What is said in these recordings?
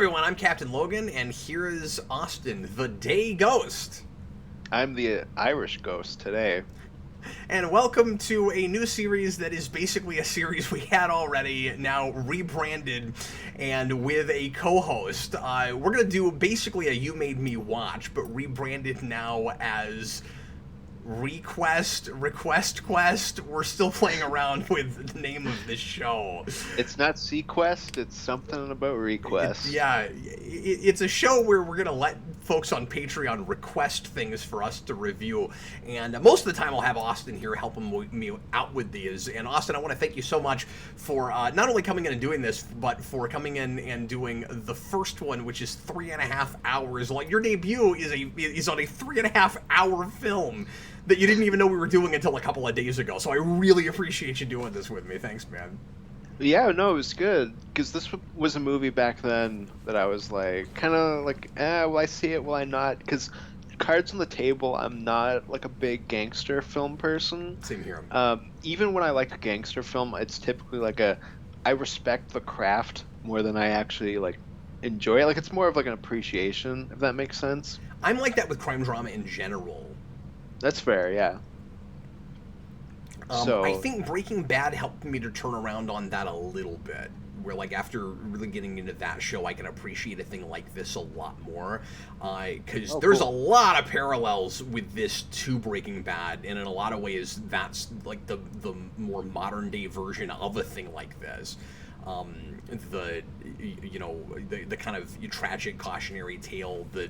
everyone, I'm Captain Logan, and here is Austin, the Day Ghost. I'm the Irish ghost today. And welcome to a new series that is basically a series we had already, now rebranded and with a co-host. We're going to do basically a You Made Me Watch, but rebranded now as ReQuest, Quest. We're still playing around with the name of this show. It's not Sequest, it's something about ReQuest. It's a show where we're gonna let folks on Patreon request things for us to review, and most of the time I'll have Austin here helping me out with these. And Austin, I want to thank you so much for not only coming in and doing this, but for coming in and doing the first one, which is 3.5 hours. Like, your debut is on a 3.5 hour film that you didn't even know we were doing until a couple of days ago. So I really appreciate you doing this with me. Thanks, man. Yeah, no, it was good. Because this was a movie back then that I was like, kind of like, will I see it, will I not? Because cards on the table, I'm not like a big gangster film person. Same here. Even when I like a gangster film, it's typically like I respect the craft more than I actually like enjoy it. Like, it's more of like an appreciation, if that makes sense. I'm like that with crime drama in general. That's fair, yeah. I think Breaking Bad helped me to turn around on that a little bit. Where, like, after really getting into that show, I can appreciate a thing like this a lot more. Because there's a lot of parallels with this to Breaking Bad, and in a lot of ways, that's like the more modern day version of a thing like this. The kind of tragic cautionary tale, the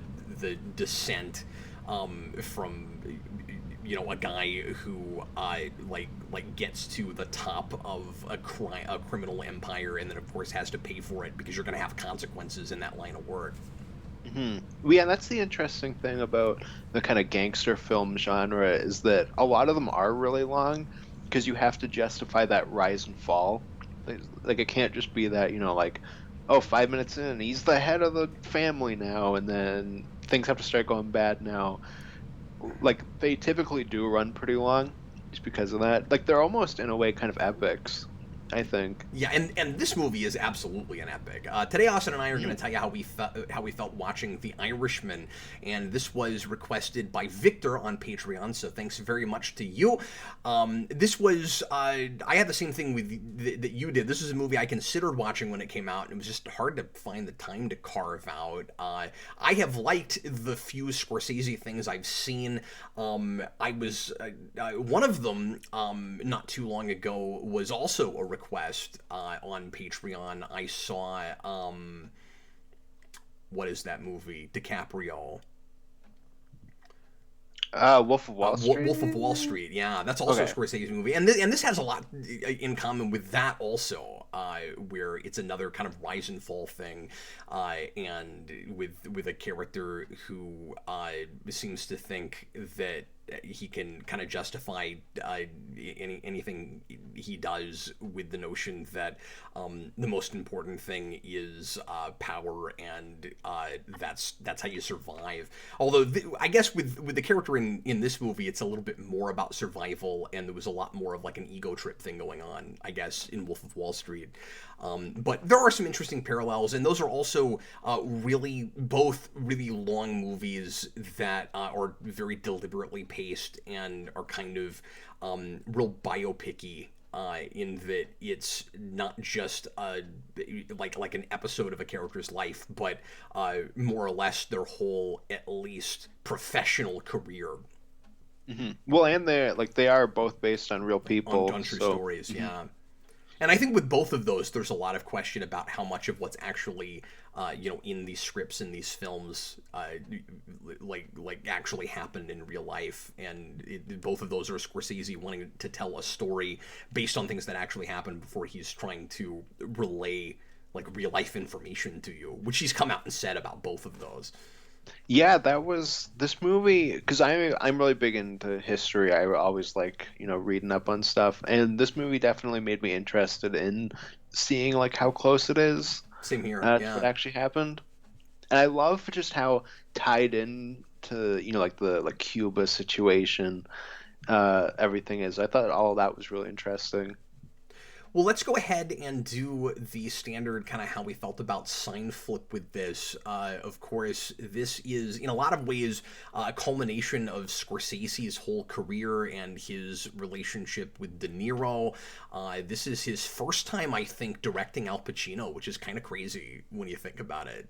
descent from a guy who gets to the top of a criminal empire, and then of course has to pay for it because you're going to have consequences in that line of work. Mm-hmm. Yeah, that's the interesting thing about the kind of gangster film genre, is that a lot of them are really long because you have to justify that rise and fall. Like, it can't just be that, like, oh, 5 minutes in, he's the head of the family now, and then things have to start going bad now. Like, they typically do run pretty long just because of that. Like, they're almost in a way kind of epics, I think. Yeah, and this movie is absolutely an epic. Today, Austin and I are going to tell you how we felt watching The Irishman, and this was requested by Victor on Patreon. So thanks very much to you. This was I had the same thing that you did. This is a movie I considered watching when it came out, and it was just hard to find the time to carve out. I have liked the few Scorsese things I've seen. I was one of them not too long ago was also a request on Patreon. I saw what is that movie? DiCaprio. Wolf of Wall Street. Wolf of Wall Street. Yeah, that's also a Scorsese movie, and this has a lot in common with that also, where it's another kind of rise and fall thing, and with a character who seems to think that he can kind of justify anything he does with the notion that the most important thing is power, and that's how you survive. Although I guess with the character in this movie, it's a little bit more about survival, and there was a lot more of like an ego trip thing going on, I guess, in Wolf of Wall Street. But there are some interesting parallels, and those are also both really long movies that are very deliberately paced and are kind of real biopic-y, in that it's not just like an episode of a character's life, but more or less their whole, at least, professional career. Mm-hmm. Well, and they are both based on real people, on true stories. Yeah. And I think with both of those, there's a lot of question about how much of what's actually, in these scripts, in these films, actually happened in real life. And both of those are Scorsese wanting to tell a story based on things that actually happened before he's trying to relay like real life information to you, which he's come out and said about both of those. Yeah, that was this movie, because I'm really big into history. I always like, reading up on stuff, and this movie definitely made me interested in seeing like how close it is Same here. to Yeah. what actually happened. And I love just how tied in to, like the Cuba situation everything is. I thought all of that was really interesting. Well, let's go ahead and do the standard kind of how we felt about sign flip with this. Of course, this is in a lot of ways a culmination of Scorsese's whole career and his relationship with De Niro. This is his first time, I think, directing Al Pacino, which is kind of crazy when you think about it.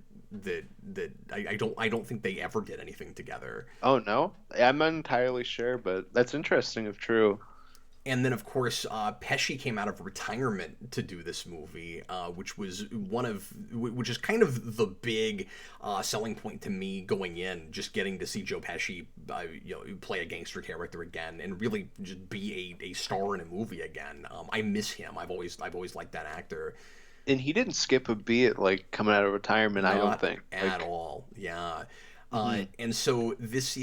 I don't think they ever did anything together. Oh no, I'm not entirely sure, but that's interesting if true. And then, of course, Pesci came out of retirement to do this movie, which was which is kind of the big selling point to me going in, just getting to see Joe Pesci, play a gangster character again, and really just be a star in a movie again. I miss him. I've always liked that actor. And he didn't skip a beat like coming out of retirement, I don't Not think. at all. Yeah. Mhm. And so this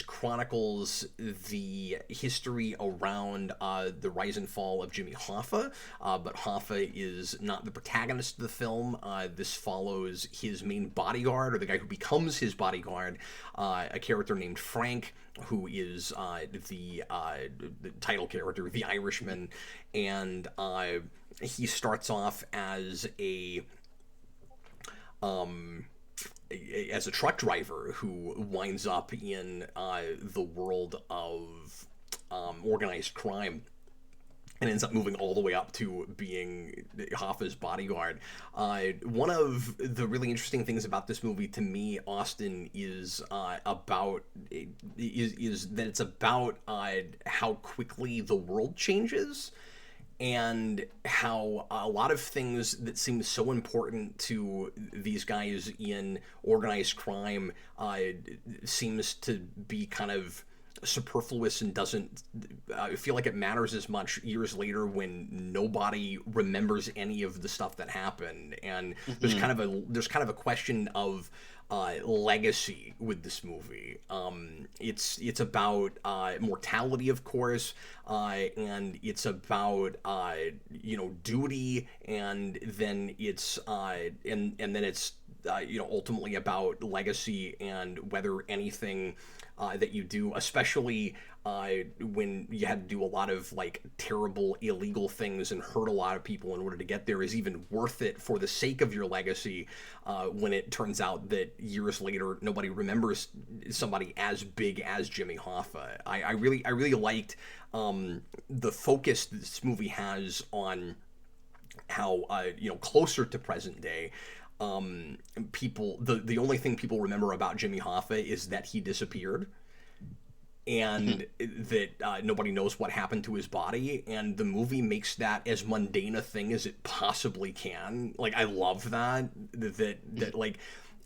chronicles the history around the rise and fall of Jimmy Hoffa, but Hoffa is not the protagonist of the film. This follows his main bodyguard, or the guy who becomes his bodyguard, a character named Frank, who is the title character, the Irishman, and he starts off as a truck driver who winds up in the world of organized crime and ends up moving all the way up to being Hoffa's bodyguard. One of the really interesting things about this movie to me, Austin, is that it's about how quickly the world changes, and how a lot of things that seem so important to these guys in organized crime seems to be kind of superfluous and doesn't feel like it matters as much years later when nobody remembers any of the stuff that happened. And there's Mhm. kind of a question of legacy with this movie. It's about mortality, of course, and it's about duty, and then it's ultimately about legacy and whether anything that you do, especially when you had to do a lot of like terrible illegal things and hurt a lot of people in order to get there, is even worth it for the sake of your legacy, when it turns out that years later nobody remembers somebody as big as Jimmy Hoffa. I really liked the focus this movie has on how closer to present day, the only thing people remember about Jimmy Hoffa is that he disappeared, Mhm. and that nobody knows what happened to his body, and the movie makes that as mundane a thing as it possibly can. Like, I love that like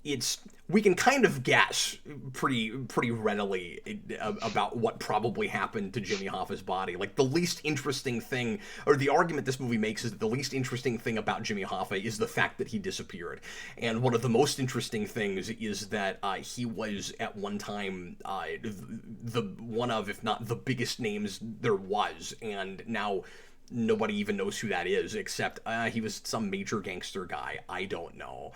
it's, we can kind of guess pretty readily about what probably happened to Jimmy Hoffa's body. Like, the least interesting thing, or the argument this movie makes, is that the least interesting thing about Jimmy Hoffa is the fact that he disappeared. And one of the most interesting things is that he was at one time the one of, if not the biggest names there was, and now nobody even knows who that is, except he was some major gangster guy. I don't know.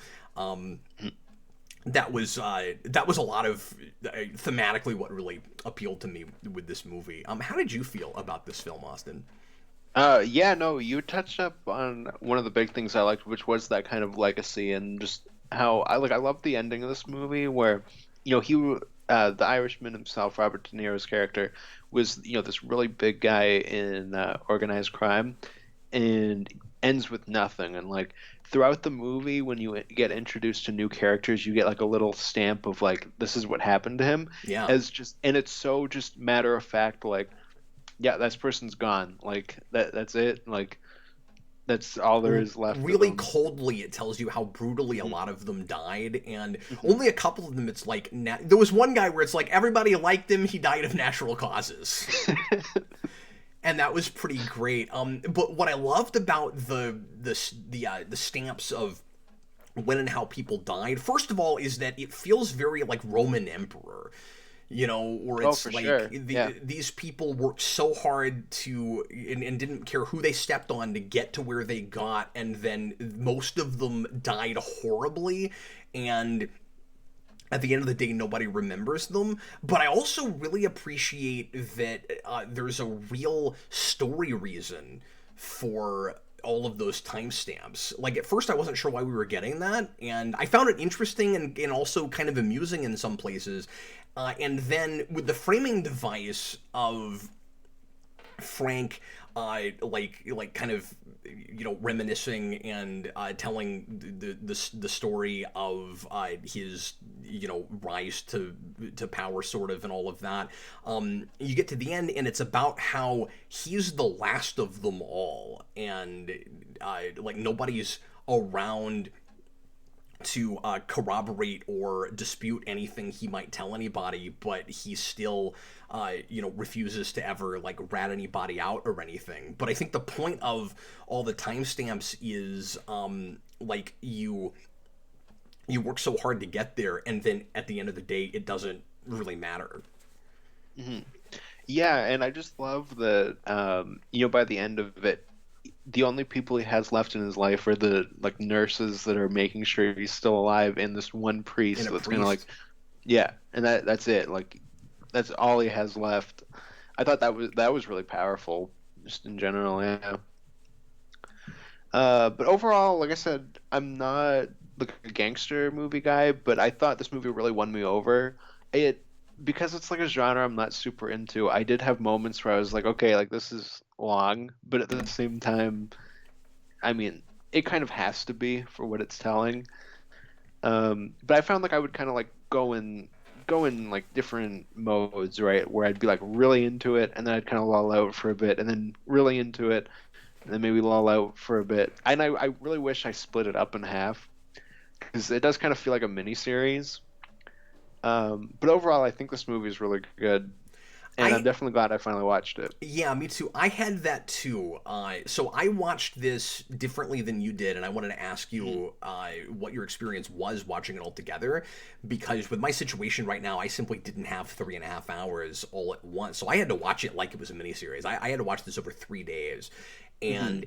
That was a lot of thematically what really appealed to me with this movie. How did you feel about this film, Austin? Yeah, no, you touched up on one of the big things I liked, which was that kind of legacy and just how I love the ending of this movie where, the Irishman himself, Robert De Niro's character, was, this really big guy in organized crime, and ends with nothing. And like throughout the movie, when you get introduced to new characters, you get like a little stamp of like this is what happened to him, Yeah. as just, and it's so just matter of fact, like yeah, that person's gone. Like that's it. Like that's all there is left of Really them. coldly, it tells you how brutally a Mhm. lot of them died, and Mhm. only a couple of them, it's like there was one guy where it's like everybody liked him, he died of natural causes. And that was pretty great. But what I loved about the stamps of when and how people died, first of all, is that it feels very like Roman emperor. Where Oh, it's for like sure. Yeah. these people worked so hard and didn't care who they stepped on to get to where they got, and then most of them died horribly, and at the end of the day, nobody remembers them. But I also really appreciate that there's a real story reason for all of those timestamps. Like, at first I wasn't sure why we were getting that, and I found it interesting and also kind of amusing in some places. And then with the framing device of Frank, kind of, reminiscing and telling the story of his, rise to power, sort of, and all of that. You get to the end, and it's about how he's the last of them all, and nobody's around to corroborate or dispute anything he might tell anybody, but he still, refuses to ever rat anybody out or anything. But I think the point of all the timestamps is, you work so hard to get there, and then at the end of the day, it doesn't really matter. Mm-hmm. Yeah, and I just love that, by the end of it, the only people he has left in his life are the nurses that are making sure he's still alive, and this one priest that's kind of yeah, and that's it. That's all he has left. I thought that was really powerful, just in general. Yeah. But overall, like I said, I'm not a gangster movie guy, but I thought this movie really won me over. It Because it's a genre I'm not super into. I did have moments where I was like, okay, this is long, but at the same time, I mean, it kind of has to be for what it's telling. But I found I would kind of go in different modes, right? Where I'd be really into it, and then I'd kind of lull out for a bit, and then really into it, and then maybe lull out for a bit. And I really wish I split it up in half, because it does kind of feel like a mini series. But overall, I think this movie is really good, and I'm definitely glad I finally watched it. Yeah, me too. I had that too. So I watched this differently than you did, and I wanted to ask you what your experience was watching it all together, because with my situation right now, I simply didn't have 3.5 hours all at once. So I had to watch it like it was a miniseries. I had to watch this over 3 days, and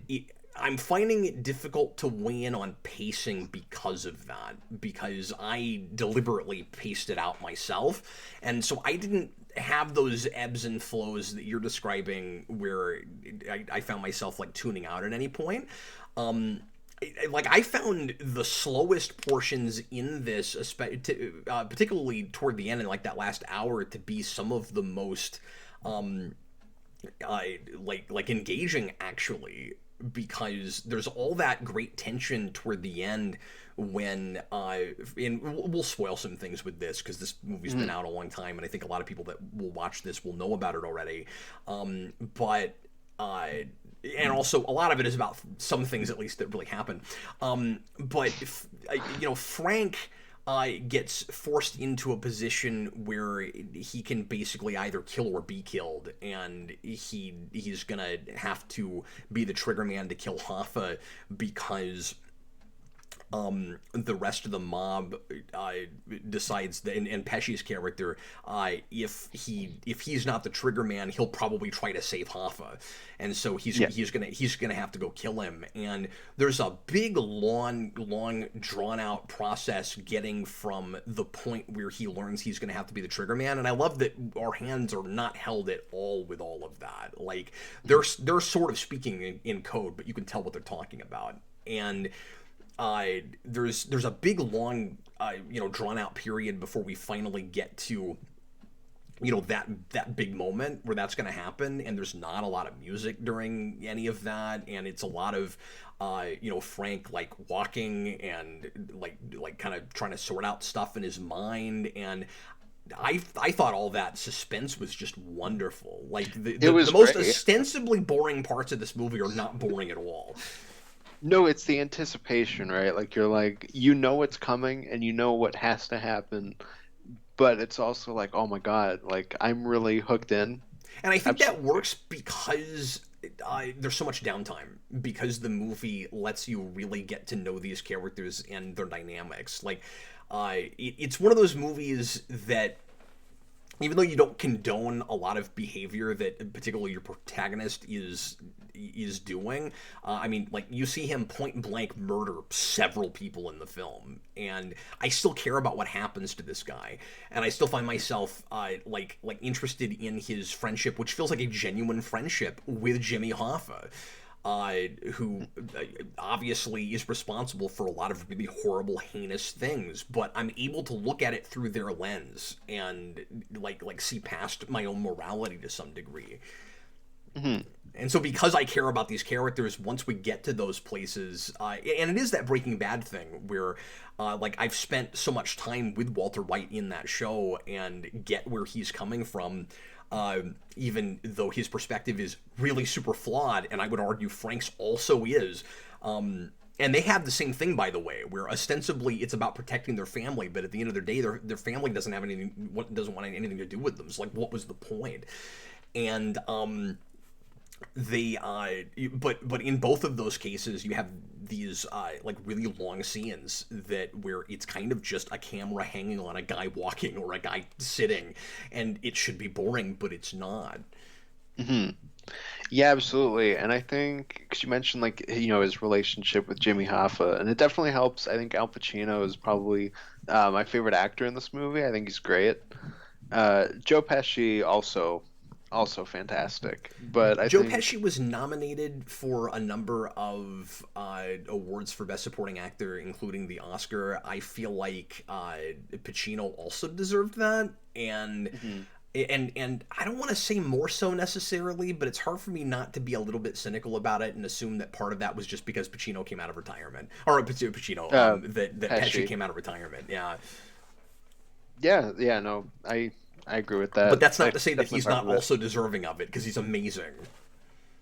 I'm finding it difficult to weigh in on pacing because of that, because I deliberately paced it out myself, and so I didn't have those ebbs and flows that you're describing where I found myself tuning out at any point. I found the slowest portions in this, particularly toward the end and that last hour, to be some of the most engaging, actually, because there's all that great tension toward the end when and we'll spoil some things with this because this movie's been out a long time, and I think a lot of people that will watch this will know about it already, but and also a lot of it is about some things, at least, that really happen, but Frank gets forced into a position where he can basically either kill or be killed, and he's gonna have to be the trigger man to kill Hoffa, because the rest of the mob decides that, and Pesci's character, if he's not the trigger man, he'll probably try to save Hoffa, and so he's gonna have to go kill him. And there's a big, long drawn out process getting from the point where he learns he's gonna have to be the trigger man. And I love that our hands are not held at all with all of that. They're sort of speaking in code, but you can tell what they're talking about. And there's a big, long, drawn out period before we finally get to, that big moment where that's going to happen. And there's not a lot of music during any of that. And it's a lot of, Frank walking and kind of trying to sort out stuff in his mind. And I thought all that suspense was just wonderful. The most ostensibly boring parts of this movie are not boring at all. No, it's the anticipation, right? You're what's coming and you know what has to happen, but it's also oh my God, I'm really hooked in. And I think that works because there's so much downtime, because the movie lets you really get to know these characters and their dynamics. It's one of those movies that, even though you don't condone a lot of behavior that particularly your protagonist is doing, you see him point blank murder several people in the film, and I still care about what happens to this guy, and I still find myself interested in his friendship, which feels like a genuine friendship, with Jimmy Hoffa. who obviously is responsible for a lot of really horrible, heinous things, but I'm able to look at it through their lens and like see past my own morality to some degree. Mm-hmm. And so because I care about these characters, once we get to those places, and it is that Breaking Bad thing where, like, I've spent so much time with Walter White in that show and get where he's coming from, even though his perspective is really super flawed, and I would argue Frank's also is. And they have the same thing, by the way, where ostensibly it's about protecting their family, but at the end of the day, their family doesn't have anything, doesn't want anything to do with them. It's like, what was the point? And they but in both of those cases you have these like really long scenes that where it's kind of just a camera hanging on a guy walking or a guy sitting, and it should be boring, but it's not. Mm-hmm. Yeah, absolutely. And I think because you mentioned like his relationship with Jimmy Hoffa, and it definitely helps. I think Al Pacino is probably my favorite actor in this movie. I think he's great. Joe Pesci also fantastic. But I Joe think Pesci was nominated for a number of awards for Best Supporting Actor, including the Oscar. I feel like Pacino also deserved that, and Mhm. and I don't want to say more so necessarily, but it's hard for me not to be a little bit cynical about it and assume that part of that was just because Pacino came out of retirement, or Pacino, that Pesci Pesci. came out of retirement. Yeah, Yeah, no, I agree with but that. that's not to That's say that definitely he's part not of it. also deserving of it, because he's amazing.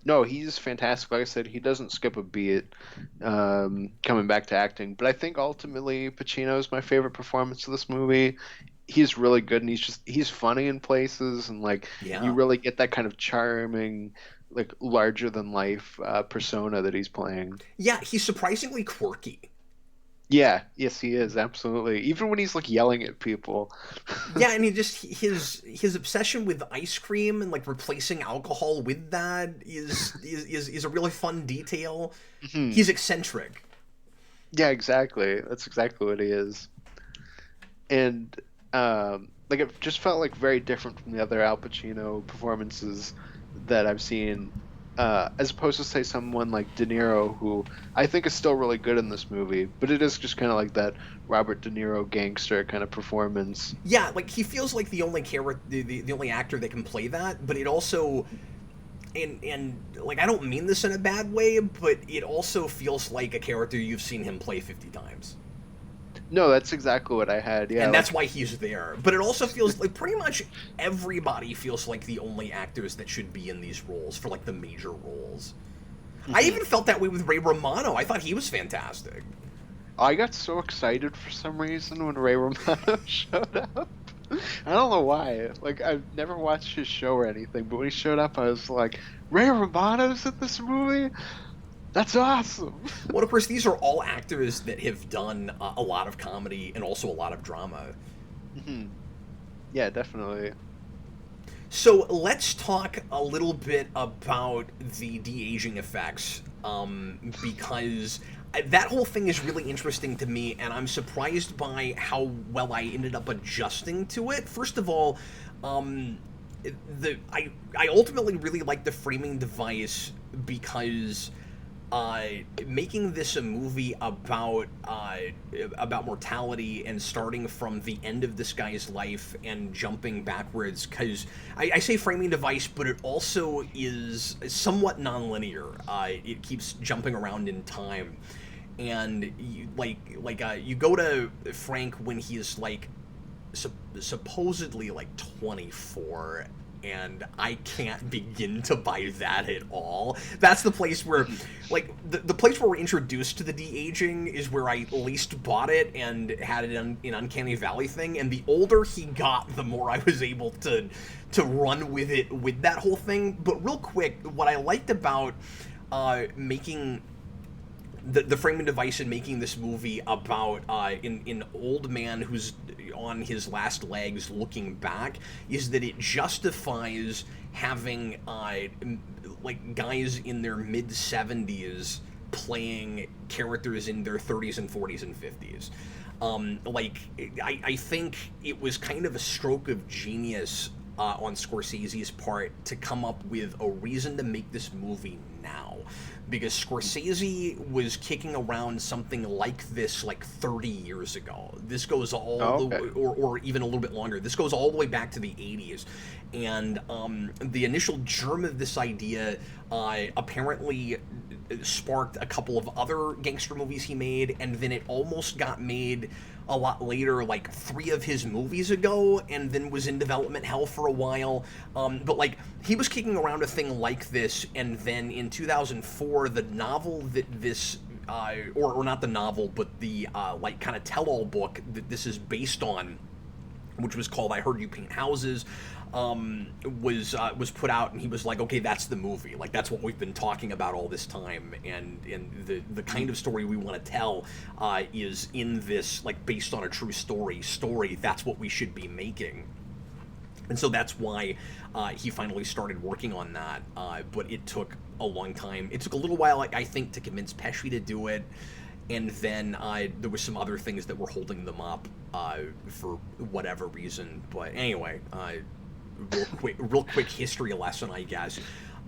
No, he's fantastic. Like I said, he doesn't skip a beat coming back to acting. But I think ultimately Pacino is my favorite performance of this movie. He's really good, and he's funny in places, and like you Yeah. really get that kind of charming, like larger than life persona that he's playing. Yeah, he's surprisingly quirky. Yeah, yes, he is absolutely. Even when he's like yelling at people. Yeah, and he just his obsession with ice cream and like replacing alcohol with that is a really fun detail. Mhm. He's eccentric. Yeah, exactly. That's exactly what he is. And like it just felt like very different from the other Al Pacino performances that I've seen, as opposed to say someone like De Niro, who I think is still really good in this movie, but it is just kind of like that Robert De Niro gangster kind of performance. Yeah, like he feels like the only character, the only actor that can play that, but it also and like I don't mean this in a bad way, but it also feels like a character you've seen him play 50 times. No, that's exactly what I had. Yeah, And that's like why he's there. But it also feels like pretty much everybody feels like the only actors that should be in these roles for like the major roles. I mhm. even felt that way with Ray Romano. I thought he was fantastic. I got so excited for some reason when Ray Romano showed up. I don't know why. Like I've never watched his show or anything, but when he showed up, I was like, Ray Romano's in this movie? That's awesome. Well, of course, these are all actors that have done a lot of comedy and also a lot of drama. Mhm. Yeah, definitely. So let's talk a little bit about the de-aging effects, because that whole thing is really interesting to me, and I'm surprised by how well I ended up adjusting to it. First of all, um, I ultimately really like the framing device because uh, making this a movie about mortality and starting from the end of this guy's life and jumping backwards, because I say framing device, but it also is somewhat nonlinear. It keeps jumping around in time, and you go to Frank when he is like supposedly like 24, and I can't begin to buy that at all. That's the place where like the place where we're introduced to the de-aging is where I least bought it and had it in Uncanny Valley thing, and the older he got, the more I was able to run with it with that whole thing. But real quick, what I liked about making the framing device in making this movie about an old man who's on his last legs looking back is that it justifies having like guys in their mid 70s playing characters in their 30s and 40s and 50s. I think it was kind of a stroke of genius on Scorsese's part to come up with a reason to make this movie now, because Scorsese was kicking around something like this like 30 years ago. This goes all the way, or even a little bit longer. This goes all the way back to the 80s. And the initial germ of this idea apparently sparked a couple of other gangster movies he made, and then it almost got made a lot later, like 3 of his movies ago, and then was in development hell for a while. But like, he was kicking around a thing like this, and then in 2004, the novel that this or not the novel, but the like kind of tell-all book that this is based on, which was called I Heard You Paint Houses, was put out, and he was like, okay, that's the movie, like that's what we've been talking about all this time, and the kind of story we want to tell is in this, like, based on a true story, that's what we should be making. And so that's why he finally started working on that, but it took a long time. It took a little while, I think, to convince Pesci to do it, and then there was some other things that were holding them up for whatever reason. But anyway, real quick history lesson, I guess.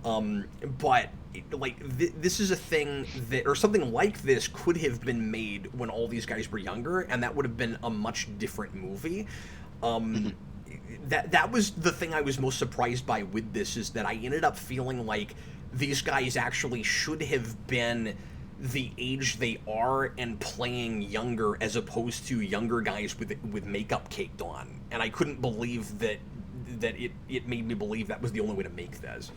But like this is a thing that, or something like this, could have been made when all these guys were younger, and that would have been a much different movie. That was the thing I was most surprised by with this, is that I ended up feeling like these guys actually should have been the age they are and playing younger, as opposed to younger guys with makeup caked on. And I couldn't believe that it made me believe that was the only way to make this.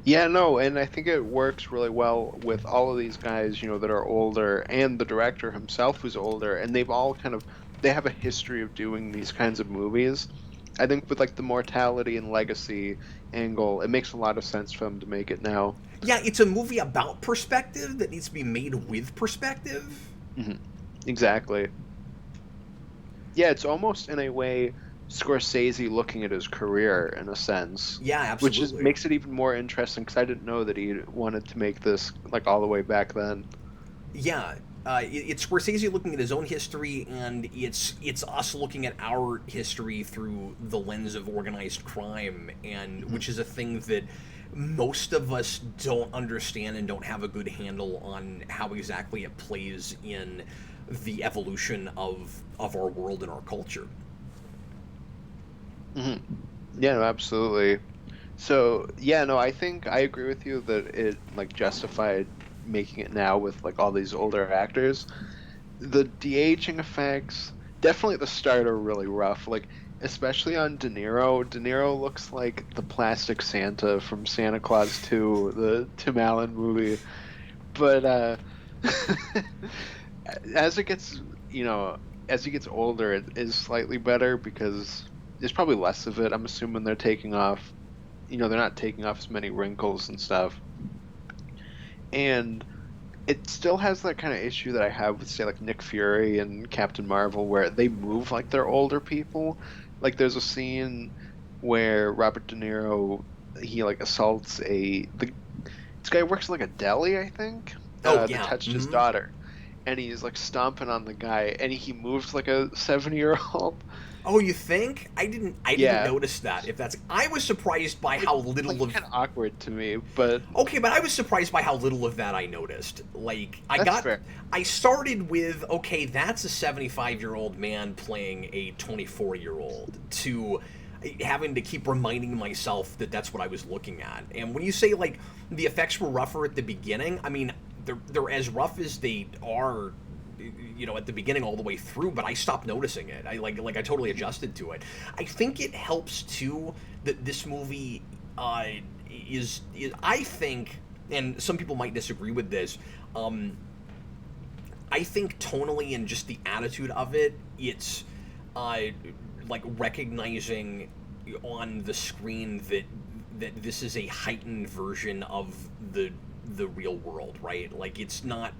Yeah, no, and I think it works really well with all of these guys, that are older, and the director himself who's older, and they've all they have a history of doing these kinds of movies. I think with like the mortality and legacy angle, it makes a lot of sense for them to make it now. Yeah, it's a movie about perspective that needs to be made with perspective. Mm-hmm. Exactly. Yeah, it's almost in a way Scorsese looking at his career in a sense. Yeah, absolutely. Which makes it even more interesting, because I didn't know that he wanted to make this like all the way back then. Yeah, it's Scorsese looking at his own history, and it's us looking at our history through the lens of organized crime, and which is a thing that most of us don't understand and don't have a good handle on how exactly it plays in the evolution of our world and our culture. Mm-hmm. Yeah, no, absolutely. So, yeah, no, I think I agree with you that it like justified making it now with like all these older actors. The de-aging effects, definitely at the start, are really rough. Like, especially on De Niro. De Niro looks like the plastic Santa from Santa Claus 2, the Tim Allen movie. But as it gets, as he gets older, it is slightly better, because there's probably less of it. I'm assuming they're taking off, they're not taking off as many wrinkles and stuff. And it still has that kind of issue that I have with, say, like Nick Fury and Captain Marvel, where they move like they're older people. Like, there's a scene where Robert De Niro, he like assaults this guy works like a deli, I think. That touched his daughter, and he's like stomping on the guy, and he moves like a 70-year-old. Oh, you think? I didn't notice that. I was surprised by how little of kind of awkward to me, but okay, but I was surprised by how little of that I noticed. Like, fair. I started with, okay, that's a 75-year-old man playing a 24-year-old, to having to keep reminding myself that that's what I was looking at. And when you say like the effects were rougher at the beginning, I mean, they're as rough as they are, at the beginning all the way through, but I stopped noticing it. I totally adjusted to it. I think it helps too that this movie is I think, and some people might disagree with this, I think tonally and just the attitude of it, it's like recognizing on the screen that this is a heightened version of the real world, right? Like, it's not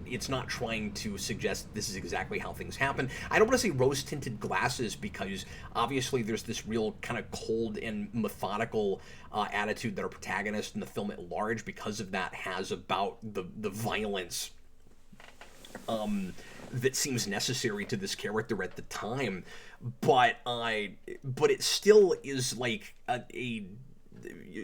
trying to suggest this is exactly how things happen. I don't want to say rose-tinted glasses, because obviously there's this real kind of cold and methodical attitude that our protagonist in the film at large, because of that, has about the violence that seems necessary to this character at the time. But it still is like a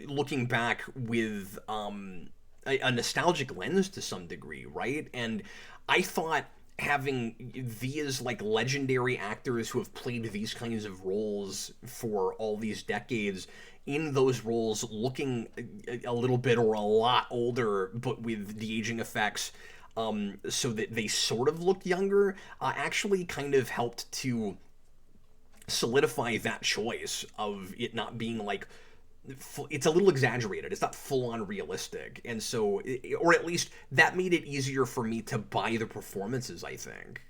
looking back with a nostalgic lens to some degree, right? And I thought having these like legendary actors who have played these kinds of roles for all these decades in those roles looking a little bit or a lot older, but with de aging effects, so that they sort of looked younger, actually kind of helped to solidify that choice of it not being like it's a little exaggerated. It's not full on realistic, and so, or at least that made it easier for me to buy the performances, I think.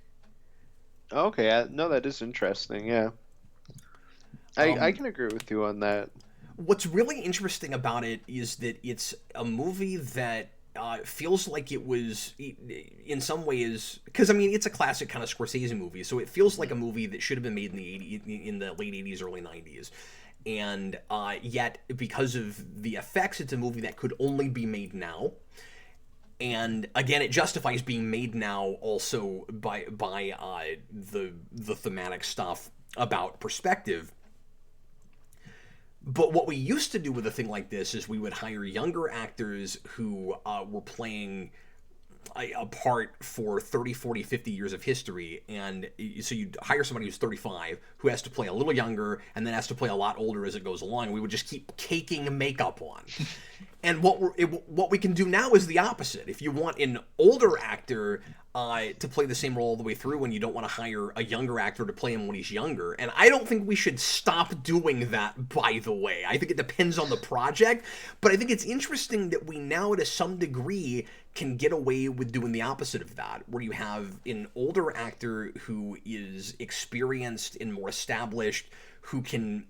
Okay, no, that is interesting. Yeah, I Um, can agree with you on that. what's really interesting about it is that it's a movie that feels like it was in some ways, because I mean it's a classic kind of Scorsese movie, so it feels like a movie that should have been made in in the late '80s, early '90s, and yet because of the effects, it's a movie that could only be made now. And again, it justifies being made now also by the thematic stuff about perspective. But what we used to do with a thing like this is we would hire younger actors who were playing a part for 30, 40, 50 years of history. And so you'd hire somebody who's 35 who has to play a little younger and then has to play a lot older as it goes along. And we would just keep caking makeup on. And what we can do now is the opposite. If you want an older actor to play the same role all the way through, and you don't want to hire a younger actor to play him when he's younger, and I don't think we should stop doing that. By the way, I think it depends on the project, but I think it's interesting that we now, to some degree, can get away with doing the opposite of that, where you have an older actor who is experienced and more established, who can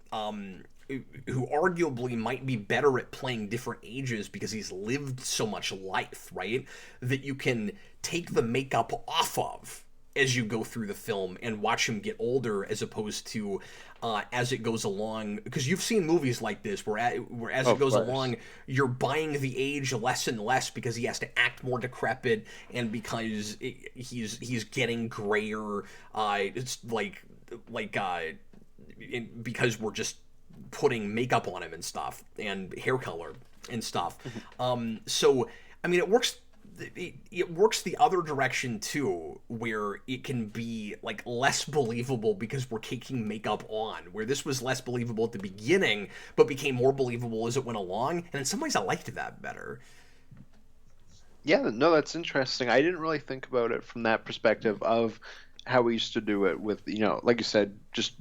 who arguably might be better at playing different ages because he's lived so much life, right? That you can take the makeup off of as you go through the film and watch him get older, as opposed to as it goes along. Because you've seen movies like this where as it goes along, you're buying the age less and less because he has to act more decrepit, and because he's getting grayer. It's because we're just putting makeup on him and stuff, and hair color and stuff. So I mean, it works the other direction too, where it can be like less believable because we're taking makeup on, where this was less believable at the beginning but became more believable as it went along, and in some ways I liked that better. Yeah, no, that's interesting. I didn't really think about it from that perspective of how we used to do it with, like you said, just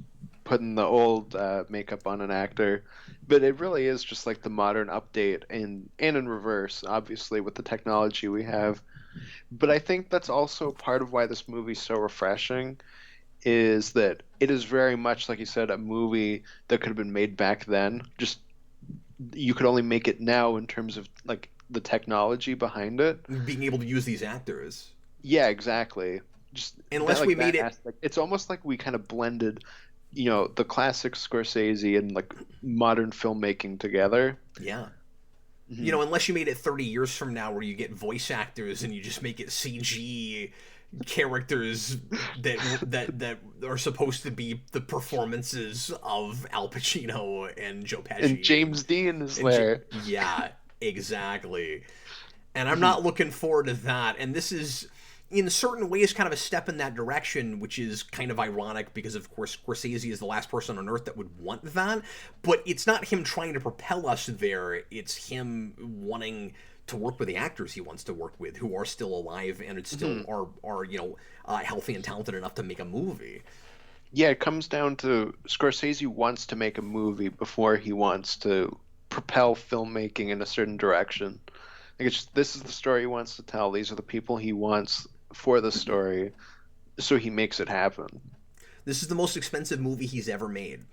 putting the old makeup on an actor. But it really is just like the modern update and in reverse, obviously, with the technology we have. But I think that's also part of why this movie's so refreshing, is that it is very much, like you said, a movie that could have been made back then. Just you could only make it now in terms of like the technology behind it. Being able to use these actors. Yeah, exactly. Just that, Unless we like made that it aspect. It's almost like we kind of blended, the classic Scorsese and like modern filmmaking together. yeah. Hmm. Unless you made it 30 years from now where you get voice actors and you just make it CG characters that are supposed to be the performances of Al Pacino and Joe And Pesci James Dean is there. yeah, exactly. And I'm Mhm. not looking forward to that. And this is, in certain ways, kind of a step in that direction, which is kind of ironic because, of course, Scorsese is the last person on earth that would want that. But it's not him trying to propel us there. It's him wanting to work with the actors he wants to work with, who are still alive and still Mhm. are healthy and talented enough to make a movie. Yeah, it comes down to Scorsese wants to make a movie before he wants to propel filmmaking in a certain direction. Like this is the story he wants to tell. These are the people he wants for the story, so he makes it happen. This is the most expensive movie he's ever made.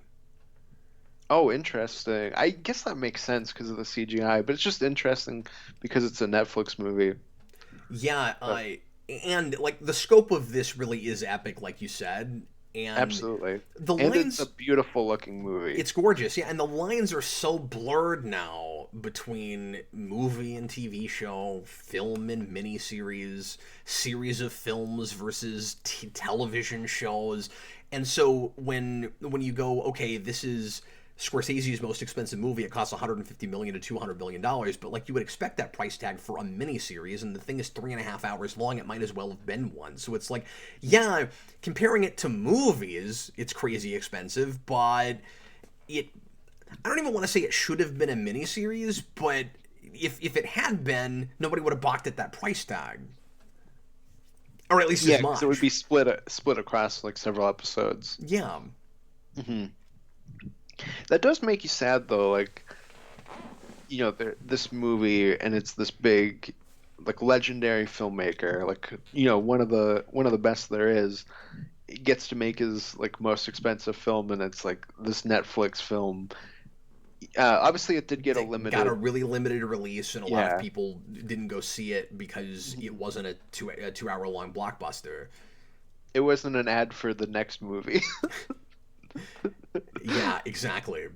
Oh, interesting. I guess that makes sense because of the CGI, but it's just interesting because it's a Netflix movie. Yeah, But and like the scope of this really is epic, like you said, and absolutely. the And it's a lines. beautiful looking movie. It's gorgeous, yeah, and the lines are so blurred now between movie and TV show, film and miniseries, series of films versus television shows, and so when you go, okay, this is Scorsese's most expensive movie. It costs $150 million to $200 million, but like you would expect that price tag for a miniseries, and the thing is 3.5 hours long. It might as well have been one. So it's like, yeah, comparing it to movies, it's crazy expensive, but it. I don't even want to say it should have been a miniseries, but if it had been, nobody would have balked at that price tag. Or at least as much. Yeah, it would be split across like several episodes. Yeah. Hmm. That does make you sad though, like, you know, this movie, and it's this big, like, legendary filmmaker, like, you know, one of the best there is, gets to make his like most expensive film, and it's like this Netflix film. Obviously, it did get a limited. Got a really limited release, and a lot of people didn't go see it because it wasn't a 2 hour long blockbuster. It wasn't an ad for the next movie. Yeah, exactly.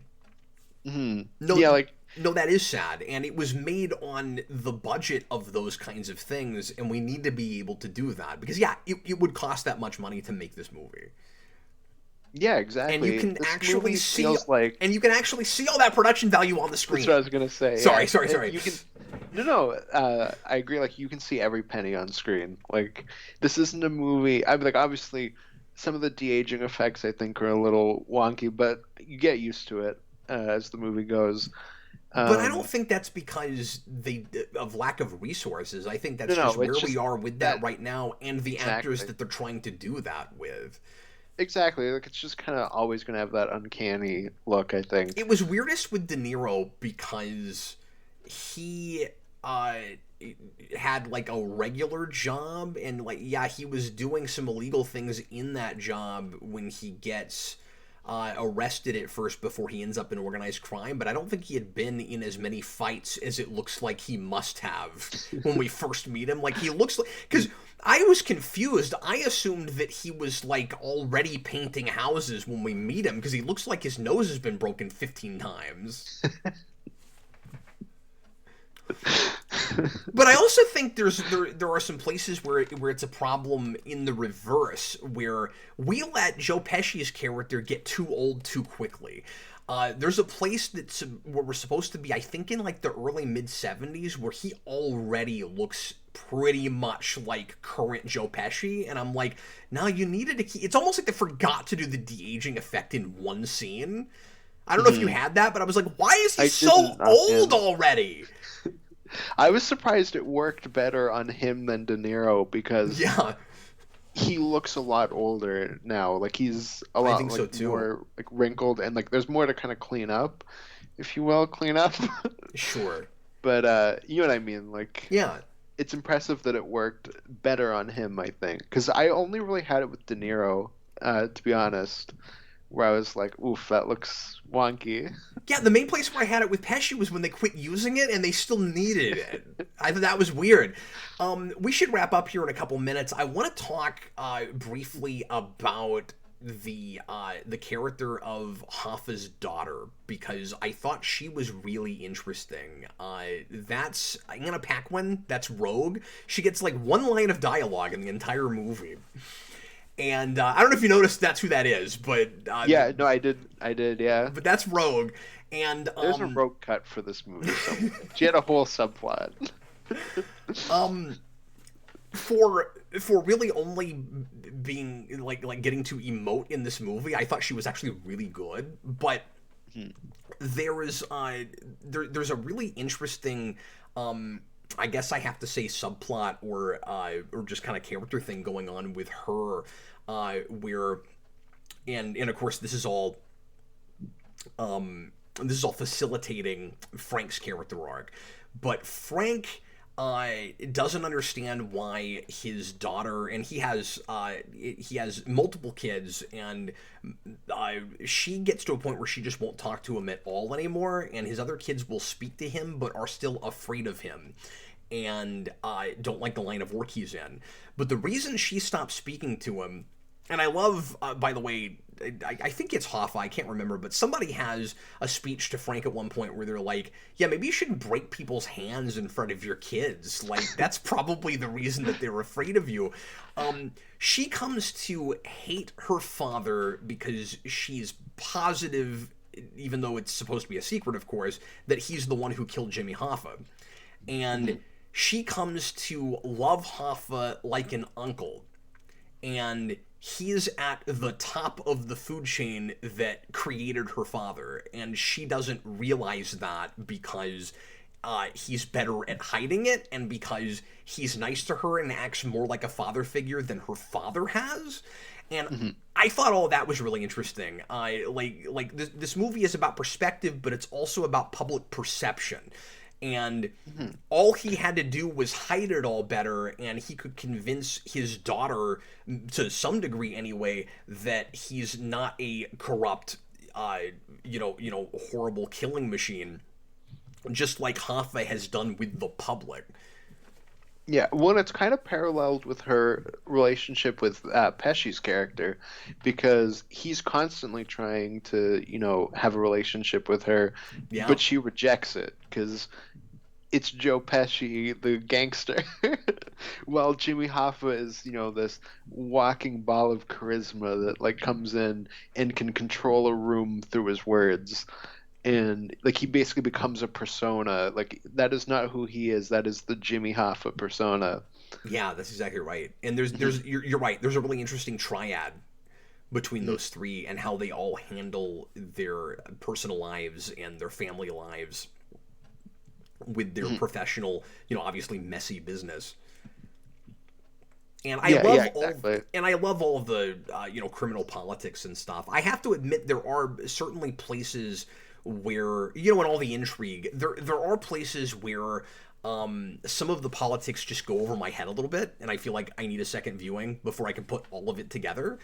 Mm-hmm. No, yeah, like no, that is sad, and it was made on the budget of those kinds of things, and we need to be able to do that because it would cost that much money to make this movie. Yeah, exactly. And you can this actually see, like... and you can actually see all that production value on the screen. That's what I was gonna say. Sorry. You can, no. I agree. Like, you can see every penny on screen. Like, this isn't a movie. I mean, like, obviously, some of the de-aging effects I think are a little wonky, but you get used to it as the movie goes. But I don't think that's because of lack of resources. I think that's just where we are with that right now, and the actors that they're trying to do that with. Exactly. Like, it's just kind of always going to have that uncanny look, I think. It was weirdest with De Niro because he had like a regular job, and like, yeah, he was doing some illegal things in that job when he gets arrested at first before he ends up in organized crime, but I don't think he had been in as many fights as it looks like he must have when we first meet him. Like, he looks like... Because I was confused. I assumed that he was, like, already painting houses when we meet him, because he looks like his nose has been broken 15 times. But I also think there are some places where it's a problem in the reverse, where we let Joe Pesci's character get too old too quickly. There's a place where we're supposed to be, I think, in like the early mid-70s, where he already looks pretty much like current Joe Pesci, and I'm like, no, you needed to keep... It's almost like they forgot to do the de-aging effect in one scene. I don't know if you had that, but I was like, why is he so old already? I was surprised it worked better on him than De Niro, because he looks a lot older now. Like, he's a lot more like wrinkled, and like there's more to kind of clean up, if you will, Sure. But you know what I mean? Like, yeah, it's impressive that it worked better on him, I think, because I only really had it with De Niro, to be honest, where I was like, oof, that looks wonky. Yeah, the main place where I had it with Pesci was when they quit using it and they still needed it. I thought that was weird. We should wrap up here in a couple minutes. I want to talk briefly about the character of Hoffa's daughter, because I thought she was really interesting. That's Anna Paquin. That's Rogue. She gets like one line of dialogue in the entire movie. And I don't know if you noticed that's who that is, but... yeah, no, I did, yeah. But that's Rogue, and... There's a Rogue cut for this movie somewhere. She had a whole subplot. For really only being, like getting to emote in this movie, I thought she was actually really good, but there's a really interesting... I guess I have to say subplot or just kind of character thing going on with her, where, and of course this is all facilitating Frank's character arc, but Frank doesn't understand why his daughter, and he has multiple kids, and she gets to a point where she just won't talk to him at all anymore, and his other kids will speak to him but are still afraid of him and don't like the line of work he's in. But the reason she stopped speaking to him, and I love, by the way, I think it's Hoffa, I can't remember, but somebody has a speech to Frank at one point where they're like, yeah, maybe you shouldn't break people's hands in front of your kids. Like, that's probably the reason that they're afraid of you. She comes to hate her father because she's positive even though it's supposed to be a secret, of course, that he's the one who killed Jimmy Hoffa. And she comes to love Hoffa like an uncle. And he's at the top of the food chain that created her father. And she doesn't realize that because he's better at hiding it, and because he's nice to her and acts more like a father figure than her father has. And I thought all of that was really interesting. This movie is about perspective, but it's also about public perception. And all he had to do was hide it all better, and he could convince his daughter, to some degree anyway, that he's not a corrupt, horrible killing machine, just like Hoffa has done with the public. Yeah, well, it's kind of paralleled with her relationship with Pesci's character, because he's constantly trying to, have a relationship with her, but she rejects it because it's Joe Pesci, the gangster, while Jimmy Hoffa is, this walking ball of charisma that like comes in and can control a room through his words. And like he basically becomes a persona. Like that is not who he is. That is the Jimmy Hoffa persona. Yeah, that's exactly right. And you're right. There's a really interesting triad between those three and how they all handle their personal lives and their family lives with their professional, obviously messy business. And I love all of the criminal politics and stuff. I have to admit there are certainly places where, in all the intrigue, there are places where some of the politics just go over my head a little bit, and I feel like I need a second viewing before I can put all of it together.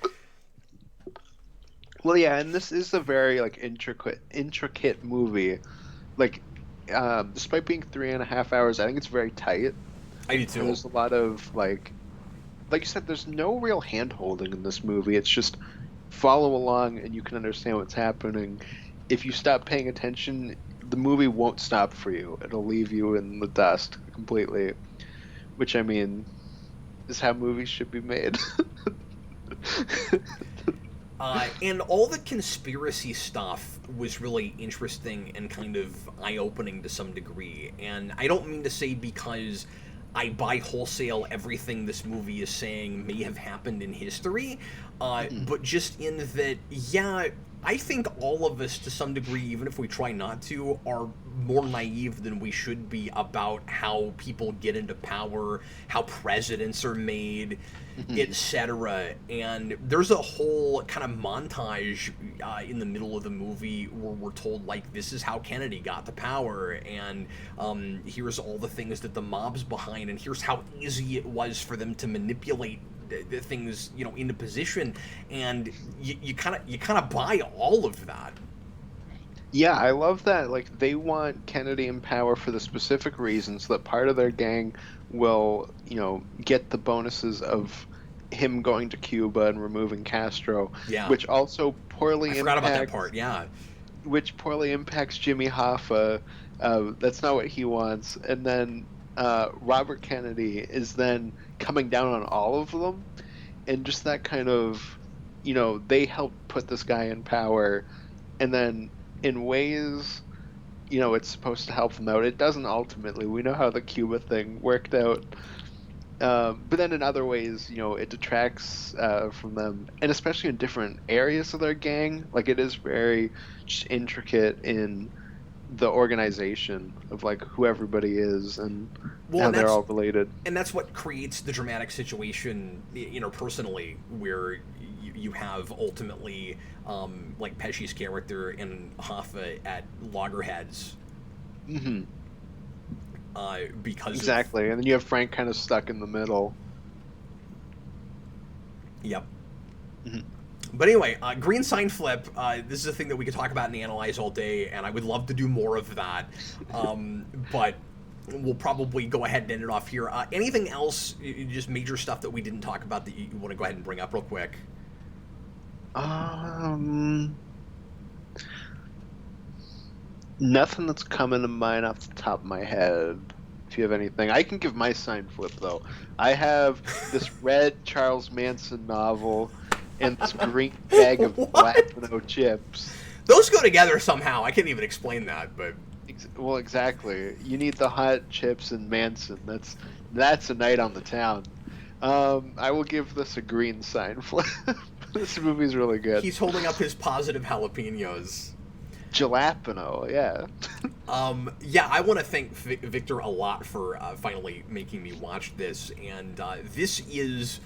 Well, yeah, and this is a very like intricate movie. Like, despite being 3.5 hours, I think it's very tight. I do too. And there's a lot of like you said, there's no real hand holding in this movie. It's just follow along and you can understand what's happening. If you stop paying attention, the movie won't stop for you. It'll leave you in the dust completely, which, I mean, is how movies should be made. And all the conspiracy stuff was really interesting and kind of eye-opening to some degree. And I don't mean to say because I buy wholesale everything this movie is saying may have happened in history, but just in that, yeah, I think all of us, to some degree, even if we try not to, are more naive than we should be about how people get into power, how presidents are made, etc. And there's a whole kind of montage in the middle of the movie where we're told, like, this is how Kennedy got to power, and here's all the things that the mob's behind, and here's how easy it was for them to manipulate the things, into position, and you kind of buy all of that. Yeah, I love that. Like, they want Kennedy in power for the specific reason, so that part of their gang will, get the bonuses of him going to Cuba and removing Castro. Yeah. Which also poorly I forgot about that part. Yeah. Which poorly impacts Jimmy Hoffa. That's not what he wants. And then Robert Kennedy is then coming down on all of them, and just that kind of, they helped put this guy in power, and then in ways, it's supposed to help them out. It doesn't ultimately. We know how the Cuba thing worked out, but then in other ways, it detracts from them, and especially in different areas of their gang. Like, it is very just intricate in the organization of like who everybody is and how they're all related. And that's what creates the dramatic situation interpersonally, where you have ultimately like Pesci's character and Hoffa at loggerheads. Because exactly, and then you have Frank kind of stuck in the middle. Yep. But anyway, green sign flip, this is a thing that we could talk about and analyze all day, and I would love to do more of that. But we'll probably go ahead and end it off here. Anything else, just major stuff that we didn't talk about that you want to go ahead and bring up real quick? Nothing that's coming to mind off the top of my head. If you have anything, I can give my sign flip, though. I have this red Charles Manson novel and this green bag of black no chips. Those go together somehow. I can't even explain that, but Well, exactly. You need the hot chips and Manson. That's a night on the town. I will give this a green sign. This movie's really good. he's holding up his positive jalapenos. Jalapeno, yeah. Yeah, I want to thank Victor a lot for finally making me watch this, and this is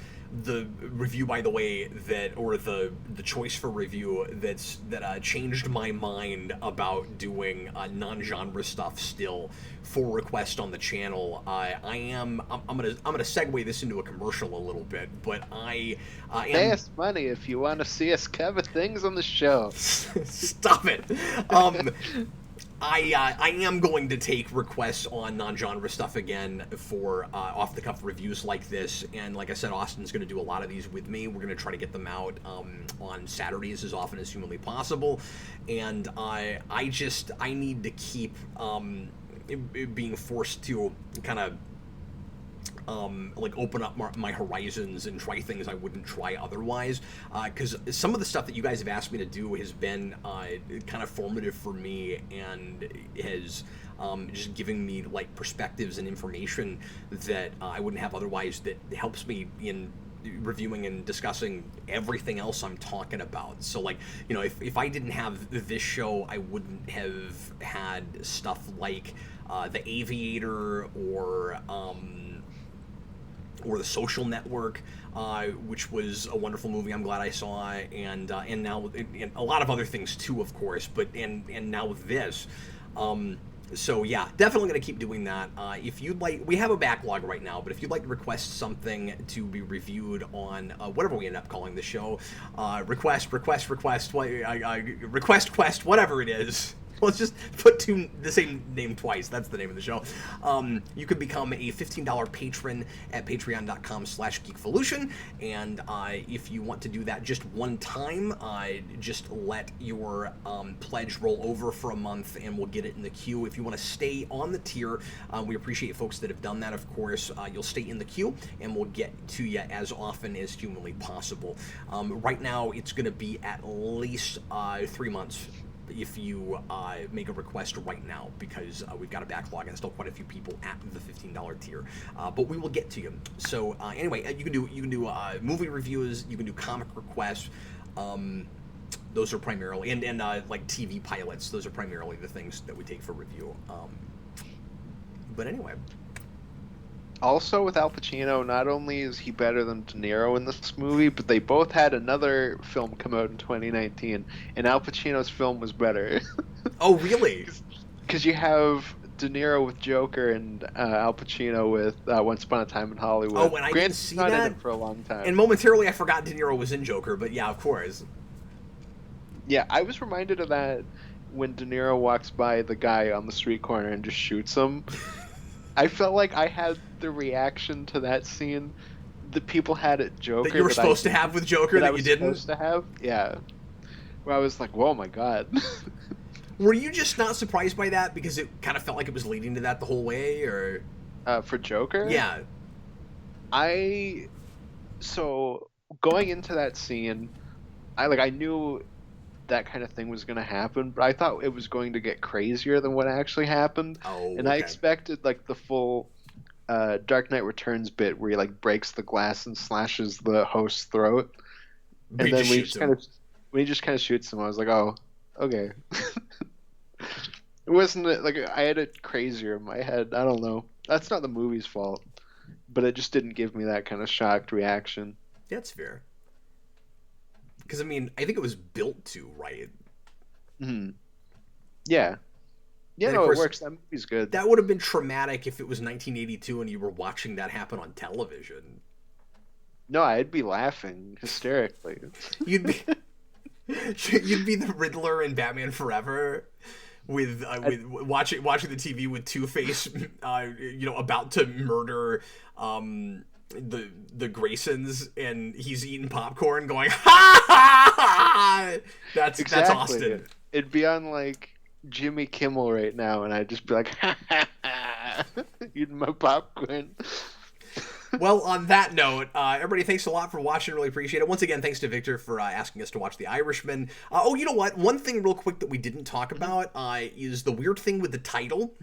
the review, by the way, or the choice for review that changed my mind about doing non-genre stuff still for ReQuest on the channel. I'm gonna segue this into a commercial a little bit, but I am. Pay us money if you want to see us cover things on the show. Stop it. I am going to take requests on non-genre stuff again for off-the-cuff reviews like this, and like I said, Austin's going to do a lot of these with me. We're going to try to get them out on Saturdays as often as humanly possible, and I need to keep being forced to kind of like open up my horizons and try things I wouldn't try otherwise, because some of the stuff that you guys have asked me to do has been kind of formative for me and has just giving me like perspectives and information that I wouldn't have otherwise, that helps me in reviewing and discussing everything else I'm talking about. So like, you know, if I didn't have this show, I wouldn't have had stuff like The Aviator or The Social Network, which was a wonderful movie I'm glad I saw, and now and a lot of other things too, of course, but and now with this. So yeah, definitely going to keep doing that. If you'd like, we have a backlog right now, but if you'd like to request something to be reviewed on whatever we end up calling the show, request, quest, whatever it is. Let's just put the same name twice. That's the name of the show. You could become a $15 patron at patreon.com/geekvolution. And if you want to do that just one time, just let your pledge roll over for a month and we'll get it in the queue. If you want to stay on the tier, we appreciate folks that have done that, of course. You'll stay in the queue and we'll get to you as often as humanly possible. Right now, it's going to be at least 3 months if you make a request right now, because we've got a backlog and still quite a few people at the $15 tier, but we will get to you. So anyway, you can do movie reviews, you can do comic requests. Those are primarily and like TV pilots. Those are primarily the things that we take for review. But anyway. Also, with Al Pacino, not only is he better than De Niro in this movie, but they both had another film come out in 2019, and Al Pacino's film was better. Oh, really? Because you have De Niro with Joker and Al Pacino with Once Upon a Time in Hollywood. Oh, and I didn't see that. In it for a long time. And momentarily, I forgot De Niro was in Joker, but yeah, of course. Yeah, I was reminded of that when De Niro walks by the guy on the street corner and just shoots him. I felt like I had the reaction to that scene that people had at Joker. That you were supposed to have with Joker that you didn't? Supposed to have? Yeah. Where I was like, whoa, my God. Were you just not surprised by that because it kind of felt like it was leading to that the whole way, or? For Joker? Yeah. So, going into that scene, I knew that kind of thing was going to happen, but I thought it was going to get crazier than what actually happened. Oh, and I expected like the full Dark Knight Returns bit where he like breaks the glass and slashes the host's throat, and then when he just kind of shoots him, I was like, oh, okay. It wasn't like I had it crazier in my head. I don't know. That's not the movie's fault, but it just didn't give me that kind of shocked reaction. That's fair. Because, I mean, I think it was built to, right? Mm-hmm. Yeah. Yeah, and no, of course, it works. That movie's good. That would have been traumatic if it was 1982 and you were watching that happen on television. No, I'd be laughing hysterically. You'd be the Riddler in Batman Forever, with watching the TV with Two-Face, about to murder the Graysons, and he's eating popcorn going, ha ha ha! That's Austin. It'd be on like Jimmy Kimmel right now, and I'd just be like, ha ha ha, eating my popcorn. Well, on that note, everybody, thanks a lot for watching. Really appreciate it. Once again, thanks to Victor for asking us to watch The Irishman. Oh, you know what? One thing real quick that we didn't talk about is the weird thing with the title.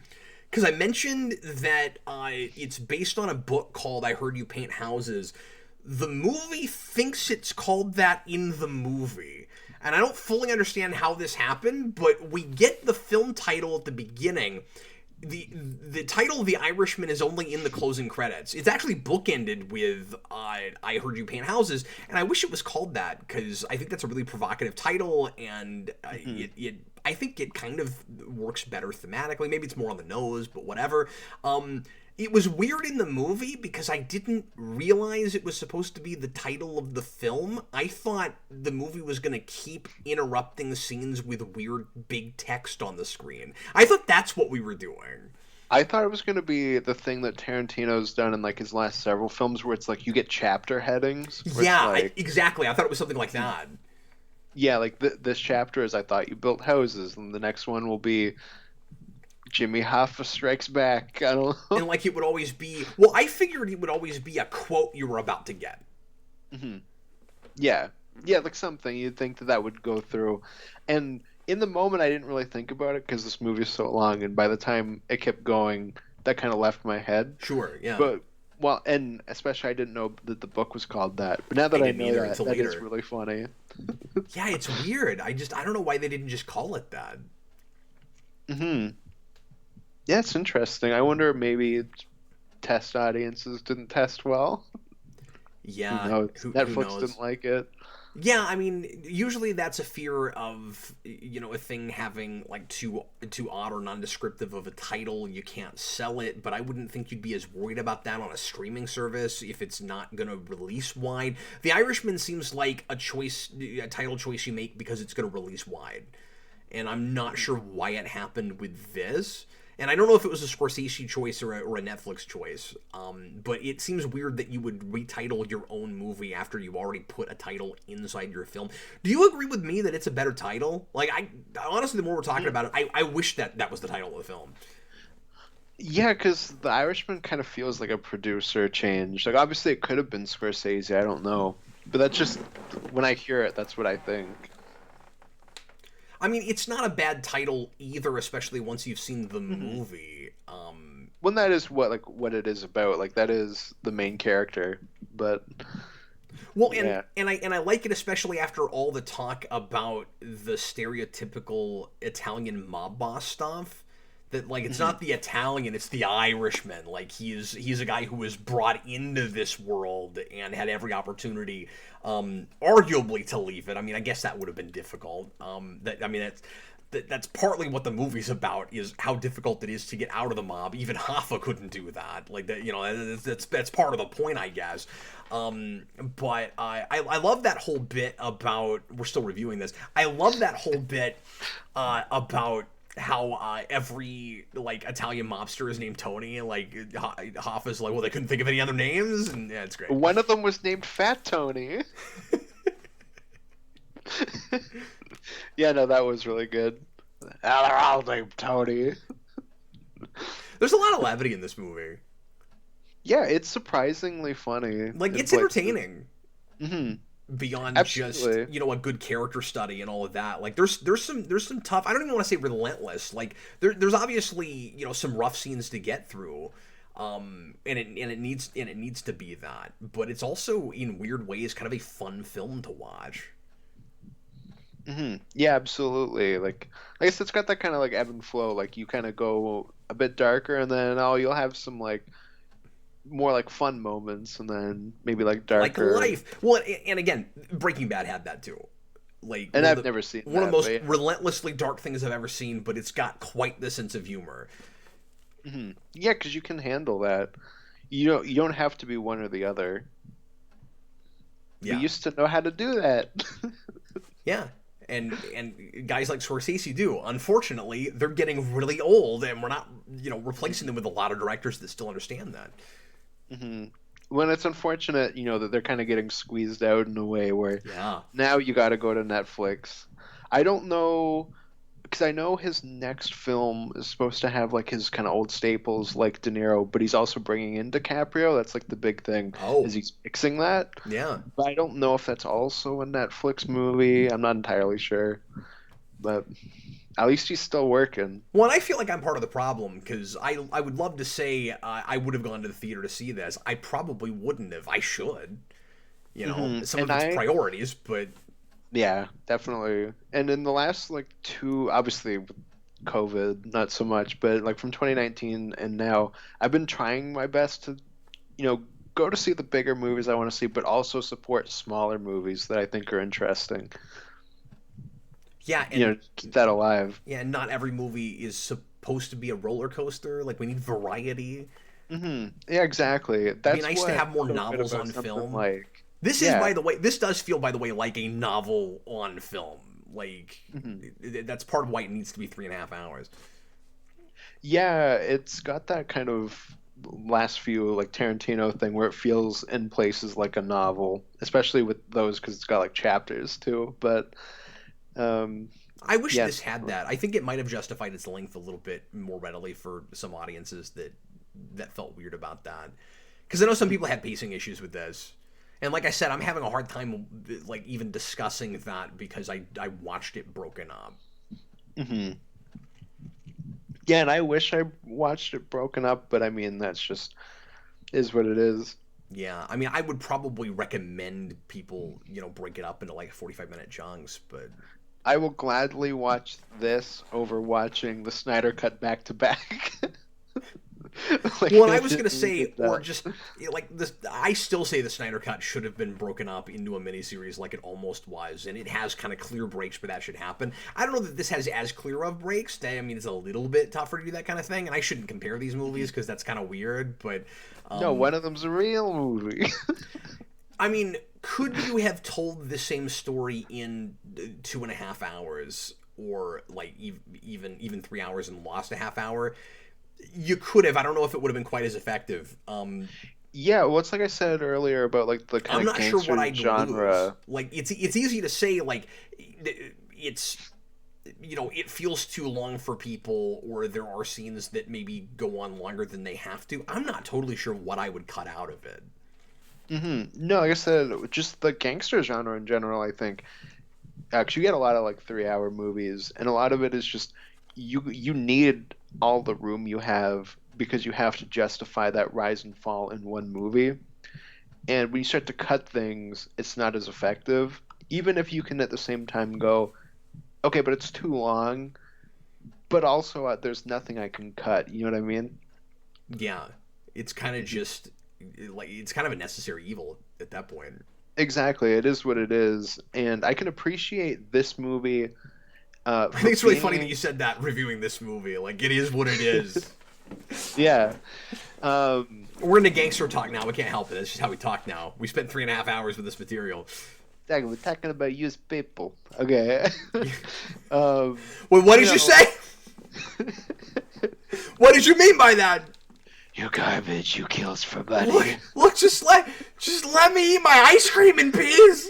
Because I mentioned that it's based on a book called I Heard You Paint Houses. The movie thinks it's called that in the movie. And I don't fully understand how this happened, but we get the film title at the beginning. The title of The Irishman is only in the closing credits. It's actually bookended with I Heard You Paint Houses, and I wish it was called that, because I think that's a really provocative title, and I think it kind of works better thematically. Maybe it's more on the nose, but whatever. It was weird in the movie because I didn't realize it was supposed to be the title of the film. I thought the movie was going to keep interrupting scenes with weird big text on the screen. I thought that's what we were doing. I thought it was going to be the thing that Tarantino's done in like his last several films, where it's like you get chapter headings. Yeah, like, exactly. I thought it was something like that. Yeah, like this chapter is I thought you built houses, and the next one will be Jimmy Hoffa Strikes Back. I don't know. And like it would always be, well, I figured it would always be a quote you were about to get. Mm-hmm. Yeah, like something you'd think that would go through, and in the moment I didn't really think about it because this movie's so long, and by the time it kept going, that kind of left my head. Sure, yeah. But well, and especially I didn't know that the book was called that. But now that I know that is really funny. Yeah, it's weird. I don't know why they didn't just call it that. Mm-hmm. Yeah, it's interesting. I wonder maybe test audiences didn't test well. Yeah, Netflix didn't like it. Yeah, I mean, usually that's a fear of, a thing having like too odd or non-descriptive of a title. You can't sell it, but I wouldn't think you'd be as worried about that on a streaming service if it's not going to release wide. The Irishman seems like a title choice you make because it's going to release wide, and I'm not sure why it happened with this. And I don't know if it was a Scorsese choice or a Netflix choice, but it seems weird that you would retitle your own movie after you already put a title inside your film. Do you agree with me that it's a better title? Like, I honestly, the more we're talking about it, I wish that was the title of the film. Yeah, because The Irishman kind of feels like a producer change. Like, obviously, it could have been Scorsese. I don't know, but that's just when I hear it, that's what I think. I mean, it's not a bad title either, especially once you've seen the movie. When that is what it is about, like that is the main character, but well, and I like it especially after all the talk about the stereotypical Italian mob boss stuff. That like it's not the Italian, it's the Irishman. Like he's a guy who was brought into this world and had every opportunity, arguably, to leave it. I mean, I guess that would have been difficult. That's partly what the movie's about, is how difficult it is to get out of the mob. Even Hoffa couldn't do that. Like that, that's part of the point, I guess. But I love that whole bit about. We're still reviewing this. I love that whole bit about how every like Italian mobster is named Tony. Like Hoffa's like, well, they couldn't think of any other names, and yeah, it's great. One of them was named Fat Tony. Yeah, no, that was really good. They're all named Tony. There's a lot of levity in this movie. Yeah, it's surprisingly funny. Like it's entertaining. Mm-hmm. Beyond Absolutely. just a good character study and all of that. Like there's some tough. I don't even want to say relentless. Like there's obviously some rough scenes to get through, and it needs to be that. But it's also in weird ways kind of a fun film to watch. Mm-hmm. Yeah, absolutely. Like I guess it's got that kind of like ebb and flow. Like you kind of go a bit darker, and then you'll have some like more like fun moments, and then maybe like darker, like life. Well, and again, Breaking Bad had that too. Like, and I've never seen one of the most relentlessly dark things I've ever seen, but it's got quite the sense of humor. Mm-hmm. Yeah, because you can handle that. You don't have to be one or the other. Yeah. We used to know how to do that. Yeah. And guys like Scorsese do. Unfortunately, they're getting really old, and we're not, replacing them with a lot of directors that still understand that. Mm-hmm. When it's unfortunate, that they're kind of getting squeezed out in a way where now you got to go to Netflix. I don't know, because I know his next film is supposed to have like his kind of old staples like De Niro, but he's also bringing in DiCaprio. That's like the big thing is Oh, he's fixing that. yeah. But I don't know if that's also a Netflix movie. I'm not entirely sure, but at least he's still working. Well, and I feel like I'm part of the problem because I would love to say I would have gone to the theater to see this. I probably wouldn't have. I should. Some of And its priorities, but yeah, definitely. And in the last like two, obviously with COVID, not so much, but like from 2019 and now, I've been trying my best to, go to see the bigger movies I want to see, but also support smaller movies that I think are interesting. yeah, and Keep that alive. yeah, not every movie is supposed to be a roller coaster. Like we need variety. Yeah, exactly. It'd be That's nice to what have more so good novels about on something film. like, This is, yeah. by the way, this does feel, by the way, like a novel on film. Like hmm that's part of why it needs to be 3.5 hours. Yeah, it's got that kind of last few like Tarantino thing where it feels in places like a novel, especially with those because it's got like chapters too. But um, I wish yeah, this had that. I think it might have justified its length a little bit more readily for some audiences that felt weird about that. Because I know some people had pacing issues with this, and like I said, I'm having a hard time like even discussing that because I watched it broken up. hmm yeah, and I wish I watched it broken up, but I mean that's just is what it is. Yeah, I mean, I would probably recommend people, break it up into like 45-minute chunks, but I will gladly watch this over watching the Snyder Cut back to back. Like well, and I I was gonna didn't really say, get or that. just like this, I still say the Snyder Cut should have been broken up into a miniseries like it almost was, and it has kind of clear breaks where that should happen. I don't know that this has as clear of breaks. I mean, it's a little bit tougher to do that kind of thing, and I shouldn't compare these movies because that's kind of weird. But, No, um, one of them's a real movie. I mean, could you have told the same story in 2.5 hours, or like even 3 hours and lost a half hour? You could have. I don't know if it would have been quite as effective. Yeah, well, it's like I said earlier about like the kind I'm of not sure what gangster I'd lose. genre. Like it's easy to say like it's it feels too long for people, or there are scenes that maybe go on longer than they have to. I'm not totally sure what I would cut out of it. No, like I said, just the gangster genre in general, I think. Actually, you get a lot of like 3-hour movies, and a lot of it is just you need all the room you have because you have to justify that rise and fall in one movie. And when you start to cut things, it's not as effective. Even if you can at the same time go, okay, but it's too long, but also there's nothing I can cut. You know what I mean? Yeah, it's kind of just like it's kind of a necessary evil at that point. Exactly, it is what it is, and I can appreciate this movie I for think it's really funny that being, you said that reviewing this movie. Like it is what it is. yeah. Um, We're into gangster talk now. We can't help it. It's just how we talk now. We spent 3.5 hours with this material. we're talking about used people. Okay. Wait, what you did you know, say? What did you mean by that? you garbage, you kills for Look, money. look, just let me eat my ice cream in peace.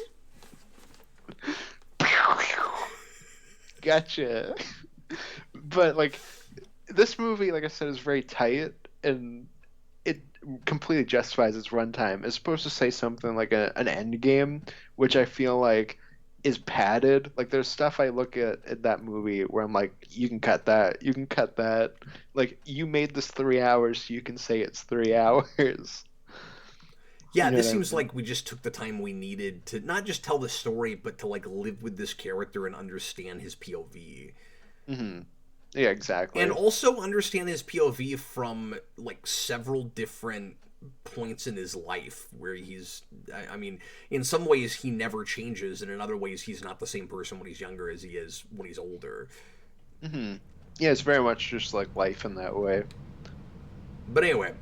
Gotcha. But like this movie, like I said, is very tight and it completely justifies its runtime. It's supposed to say something like an end game, which I feel like is padded. Like there's stuff I look at in that movie where I'm like, you can cut that, you can cut that. Like you made this 3 hours, so you can say it's 3 hours. Yeah, You know this what I seems mean? like we just took the time we needed to not just tell the story, but to like live with this character and understand his POV. hmm Yeah, And exactly. also understand his POV from like several different points in his life where I mean, in some ways he never changes, and in other ways he's not the same person when he's younger as he is when he's older. hmm Yeah, it's very much just like life in that way. But anyway,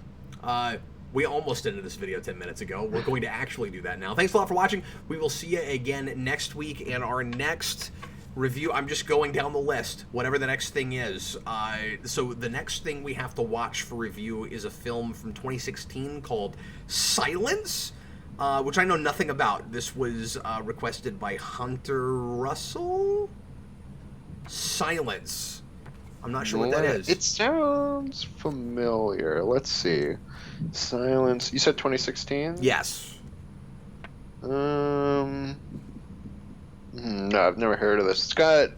we almost ended this video 10 minutes ago. We're going to actually do that now. Thanks a lot for watching. We will see you again next week in our next review. I'm just going down the list, whatever the next thing is. So the next thing we have to watch for review is a film from 2016 called Silence, which I know nothing about. This was requested by Hunter Russell. Silence. I'm not sure what that is. It sounds familiar. Let's see. Silence. You said 2016? Yes. No, I've never heard of this. It's got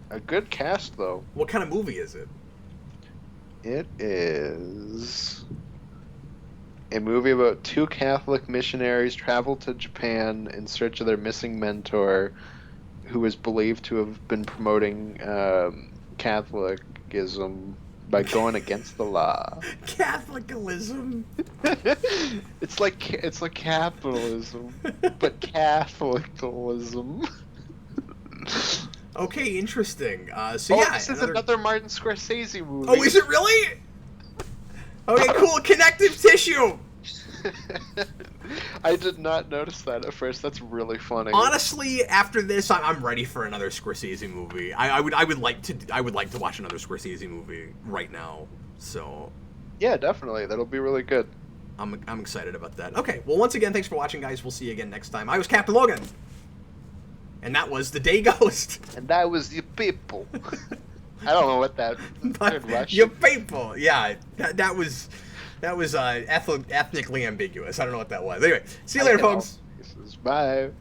a good cast, though. What kind of movie is it? It is a movie about two Catholic missionaries travel to Japan in search of their missing mentor, who is believed to have been promoting Catholicism by going against the law. Catholicism. It's like capitalism, but Catholicism. Okay, interesting. This is another Martin Scorsese movie. Oh, is it really? Okay, cool. Connective tissue. I did not notice that at first. That's really funny. Honestly, after this, I'm ready for another Scorsese movie. I would like to watch another Scorsese movie right now. So, yeah, definitely. That'll be really good. I'm excited about that. Okay, well, once again, thanks for watching, guys. We'll see you again next time. I was Captain Logan, and that was the Day Ghost. And that was the people. I don't know what that. Your people. Yeah, that was ethnically ambiguous. I don't know what that was. Anyway, see you later, folks. Bye.